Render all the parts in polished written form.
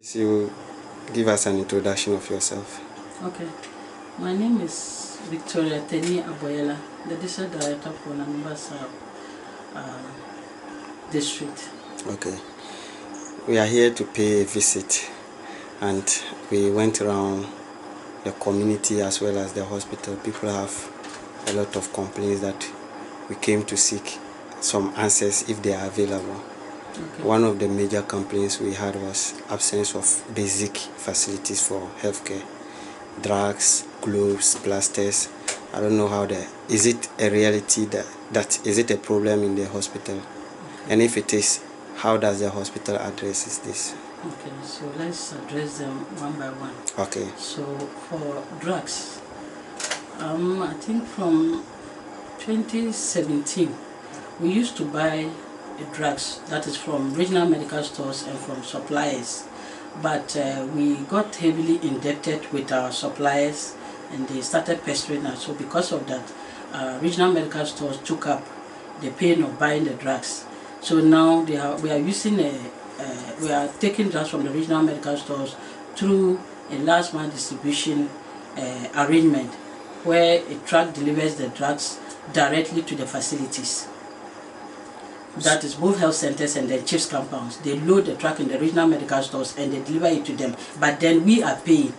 So you give us an introduction of yourself. Okay. My name is Victoria Teni Aboyela, the District Director for Nanambasa District. Okay. We are here to pay a visit, and we went around the community as well as the hospital. People have a lot of complaints that we came to seek some answers if they are available. Okay. One of the major complaints we had was absence of basic facilities for healthcare. Drugs, gloves, plasters. I don't know how is it a reality that is it a problem in the hospital? Okay. And if it is, how does the hospital address this? Okay, so let's address them one by one. Okay. So for drugs, I think from 2017, we used to buy drugs, that is from regional medical stores and from suppliers, but we got heavily indebted with our suppliers and they started pestering us. So because of that, regional medical stores took up the pain of buying the drugs. So now we are using we are taking drugs from the regional medical stores through a last mile distribution arrangement where a truck delivers the drugs directly to the facilities. That is both health centers and the chiefs compounds. They load the truck in the regional medical stores and they deliver it to them. But then we are paying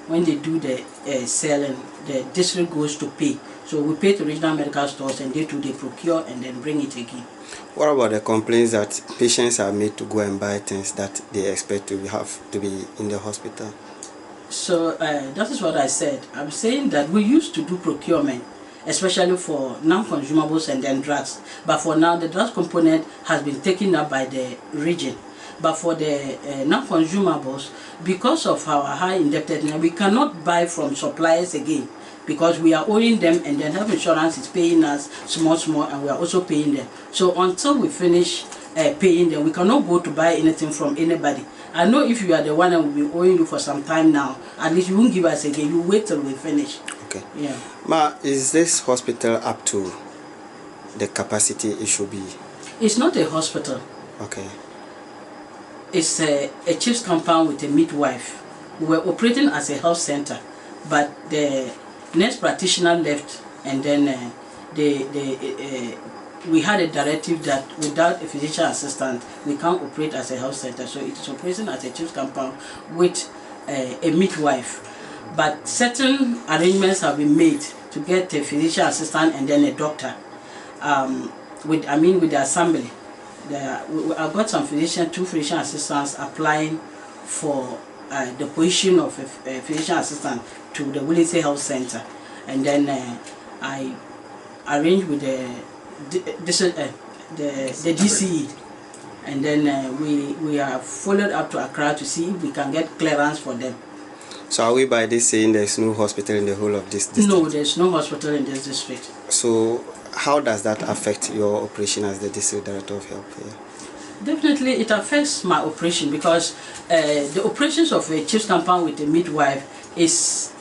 when they do the selling. The district goes to pay. So we pay to regional medical stores and they procure and then bring it again. What about the complaints that patients are made to go and buy things that they expect to have to be in the hospital? So that is what I said. I'm saying that we used to do procurement, especially for non-consumables and then drugs. But for now, the drugs component has been taken up by the region. But for the non-consumables, because of our high indebtedness, we cannot buy from suppliers again because we are owing them and then health insurance is paying us small and we are also paying them. So until we finish paying them, we cannot go to buy anything from anybody. I know if you are the one that will be owing you for some time now, at least you won't give us again. You wait till we finish. Okay. Yeah. Ma, is this hospital up to the capacity it should be? It's not a hospital. Okay. It's a chief's compound with a midwife. We were operating as a health center, but the nurse practitioner left, and then we had a directive that without a physician assistant, we can't operate as a health center. So it's operating as a chief's compound with a midwife. But certain arrangements have been made to get a physician assistant and then a doctor. With the assembly. I've got some two physician assistants applying for the position of a physician assistant to the Wulensi Health Center, and then I arranged with the DCE, and then we are followed up to Accra to see if we can get clearance for them. So are we by this saying there's no hospital in the whole of this district? No, there's no hospital in this district. So how does that affect your operation as the district director of health here? Definitely it affects my operation because the operations of a chief's compound with a midwife is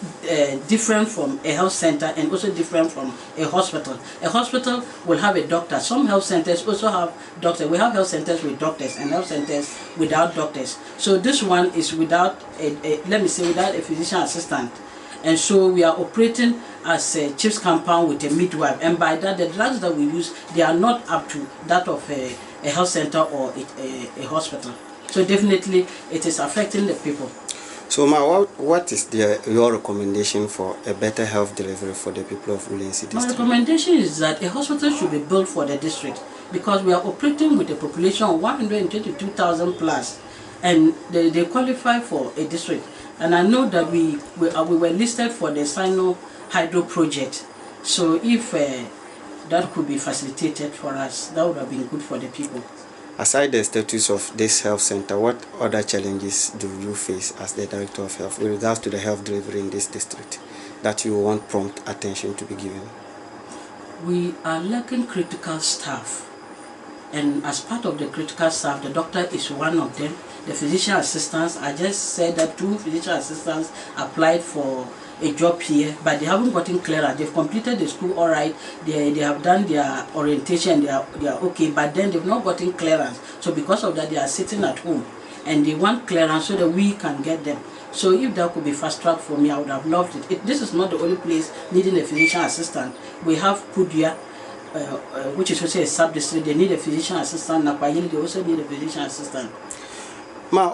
different from a health center and also different from a hospital. A hospital will have a doctor. Some health centers also have doctors. We have health centers with doctors and health centers without doctors. So this one is without without a physician assistant. And so we are operating as a chief's compound with a midwife, and by that the drugs that we use, they are not up to that of a health center or a hospital. So definitely it is affecting the people. So Ma, what is your recommendation for a better health delivery for the people of Wulensi district? My recommendation is that a hospital should be built for the district because we are operating with a population of 122,000 plus, and they qualify for a district. And I know that we were listed for the Sino Hydro project. So if that could be facilitated for us, that would have been good for the people. Aside the status of this health center, what other challenges do you face as the director of health with regards to the health delivery in this district that you want prompt attention to be given? We are lacking critical staff. And as part of the critical staff, the doctor is one of them. The physician assistants, I just said that 2 physician assistants applied for a job here, but they haven't gotten clearance. They've completed the school all right, they have done their orientation, they are okay, but then they've not gotten clearance. So because of that, they are sitting at home. and they want clearance so that we can get them. So if that could be fast tracked for me, I would have loved it. This is not the only place needing a physician assistant. We have Pudia, which is also a sub-district. They need a physician assistant. Napayili, they also need a physician assistant. Ma,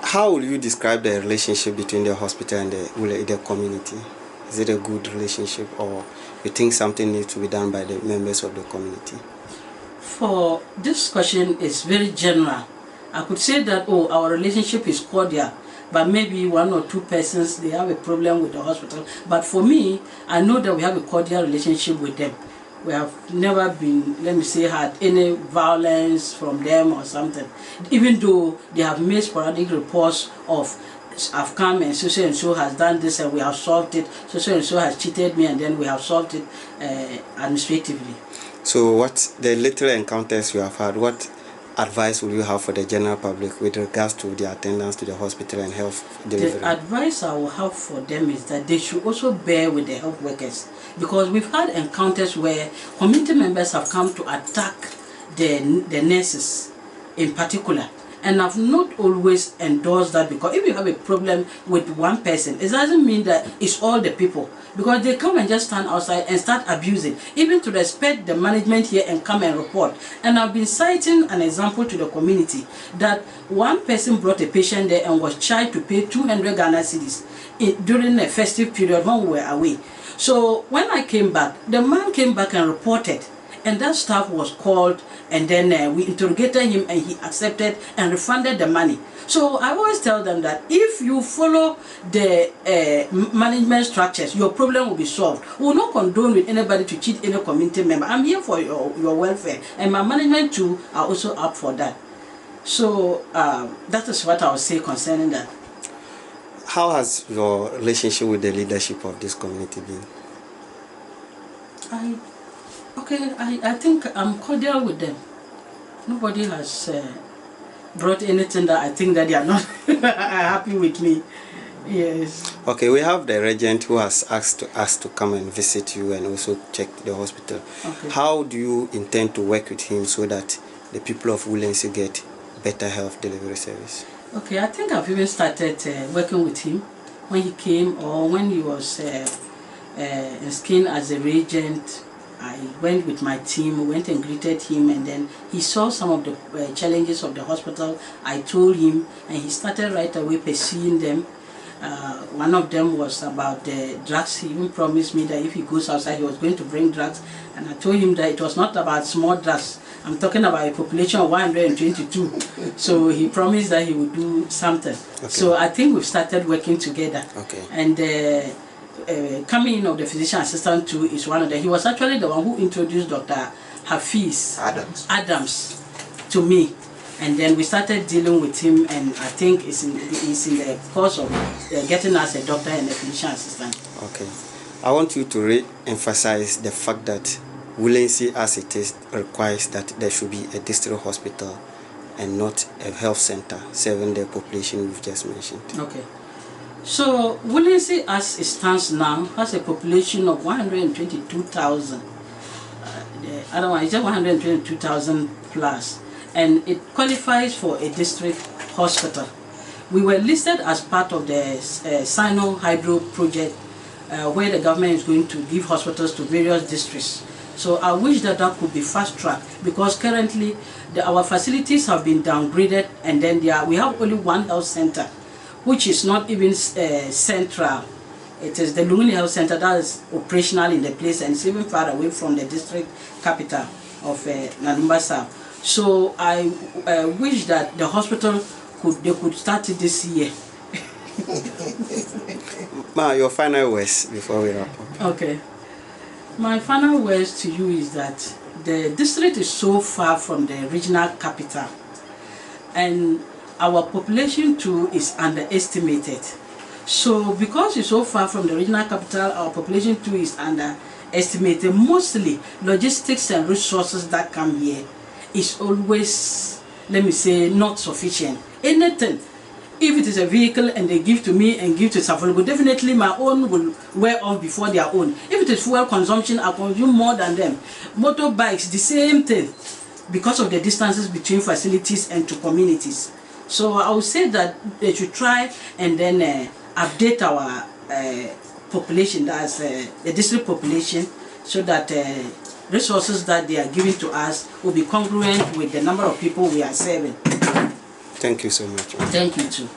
how will you describe the relationship between the hospital and the community? Is it a good relationship, or you think something needs to be done by the members of the community? For this question is very general. I could say that, our relationship is cordial, but maybe one or two persons, they have a problem with the hospital. But for me, I know that we have a cordial relationship with them. We have never been, let me say, had any violence from them or something. Even though they have made sporadic reports of, I've come and so has done this and we have solved it, so has cheated me and then we have solved it administratively. So what the little encounters you have had, what advice will you have for the general public with regards to the attendance to the hospital and health delivery? The advice I will have for them is that they should also bear with the health workers, because we've had encounters where community members have come to attack the nurses in particular. And I've not always endorsed that, because if you have a problem with one person, it doesn't mean that it's all the people. Because they come and just stand outside and start abusing, even to respect the management here and come and report. And I've been citing an example to the community that one person brought a patient there and was charged to pay 200 Ghana cedis during a festive period when we were away. So when I came back, the man came back and reported, and that staff was called, and then we interrogated him and he accepted and refunded the money. So I always tell them that if you follow the management structures, your problem will be solved. We will not condone with anybody to cheat any community member. I'm here for your welfare, and my management too are also up for that. So that is what I would say concerning that. How has your relationship with the leadership of this community been? I think I'm cordial with them. Nobody has brought anything that I think that they are not happy with me. Yes. Okay, we have the regent who has asked us to come and visit you and also check the hospital. Okay. How do you intend to work with him so that the people of Wulensi get better health delivery service? Okay, I think I've even started working with him when he came, or when he was skinned as a regent. I went with my team, went and greeted him, and then he saw some of the challenges of the hospital. I told him, and he started right away pursuing them. One of them was about the drugs. He even promised me that if he goes outside, he was going to bring drugs. And I told him that it was not about small drugs. I'm talking about a population of 122. So he promised that he would do something. Okay. So I think we've started working together. Okay. And coming in of the physician assistant too is one of them. He was actually the one who introduced Dr. Hafiz Adams to me, and then we started dealing with him, and I think he's in the course of getting us a doctor and a physician assistant. Okay, I want you to re-emphasize the fact that Wulensi as it is requires that there should be a district hospital and not a health center serving the population we've just mentioned. Okay. So Wulensi, as it stands now, has a population of 122,000. Otherwise, it's just 122,000 plus, and it qualifies for a district hospital. We were listed as part of the Sino Hydro project, where the government is going to give hospitals to various districts. So I wish that that could be fast-tracked, because currently our facilities have been downgraded, and then we have only one health center, which is not even central. It is the Lunguni Health Center that is operational in the place, and it's even far away from the district capital of Nanumba South. So I wish that the hospital could start it this year. Ma, your final words before we wrap up. Okay. My final words to you is that the district is so far from the regional capital, and our population too is underestimated. So because it's so far from the regional capital, our population too is underestimated. Mostly logistics and resources that come here is always, let me say, not sufficient. Anything, if it is a vehicle and they give to me and give to Safologo, definitely my own will wear off before their own. If it is fuel consumption, I consume more than them. Motorbikes, the same thing, because of the distances between facilities and to communities. So I would say that they should try and then update our population, that's the district population, so that resources that they are giving to us will be congruent with the number of people we are serving. Thank you so much. Thank you too.